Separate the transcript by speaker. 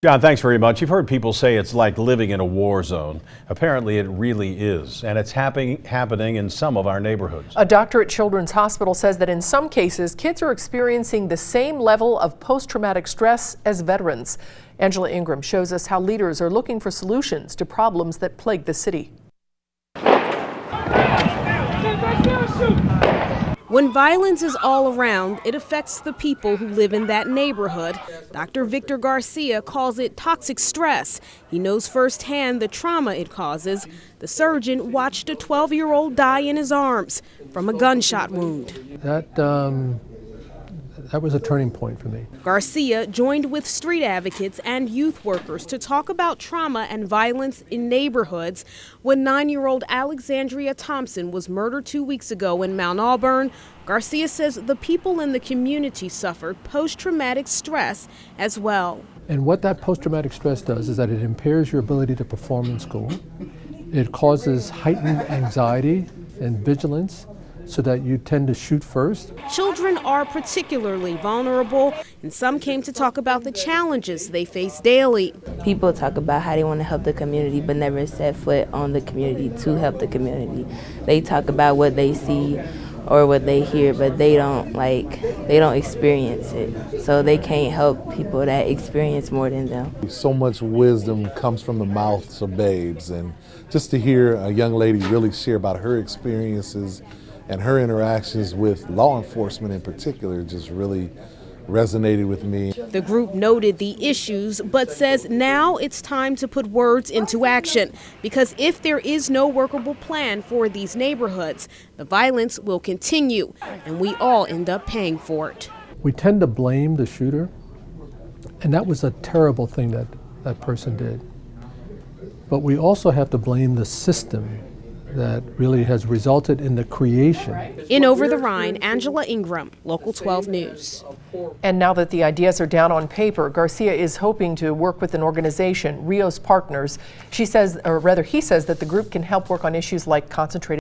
Speaker 1: John, thanks very much. You've heard people say it's like living in a war zone. Apparently it really is, and it's happening in some of our neighborhoods.
Speaker 2: A doctor at Children's Hospital says that in some cases, kids are experiencing the same level of post-traumatic stress as veterans. Angela Ingram shows us how leaders are looking for solutions to problems that plague the city.
Speaker 3: When violence is all around, it affects the people who live in that neighborhood. Dr. Victor Garcia calls it toxic stress. He knows firsthand the trauma it causes. The surgeon watched a 12-year-old die in his arms from a gunshot wound.
Speaker 4: That was a turning point for me.
Speaker 3: Garcia joined with street advocates and youth workers to talk about trauma and violence in neighborhoods when 9-year-old Alexandrea Thompson was murdered 2 weeks ago in Mount Auburn. Garcia says the people in the community suffered post-traumatic stress as well.
Speaker 4: And what that post-traumatic stress does is that it impairs your ability to perform in school. It causes heightened anxiety and vigilance, so that you tend to shoot first.
Speaker 3: Children are particularly vulnerable, and some came to talk about the challenges they face daily.
Speaker 5: People talk about how they want to help the community but never set foot on the community to help the community. They talk about what they see or what they hear, but they don't experience it. So they can't help people that experience more than them.
Speaker 6: So much wisdom comes from the mouths of babes, and just to hear a young lady really share about her experiences and her interactions with law enforcement in particular just really resonated with me.
Speaker 3: The group noted the issues, but says now it's time to put words into action, because if there is no workable plan for these neighborhoods, the violence will continue, and we all end up paying for it.
Speaker 4: We tend to blame the shooter, and that was a terrible thing that that person did. But we also have to blame the system that really has resulted in the creation.
Speaker 3: In Over the Rhine, Angela Ingram, Local 12 News.
Speaker 2: And now that the ideas are down on paper, Garcia is hoping to work with an organization, Rios Partners. He says that the group can help work on issues like concentrated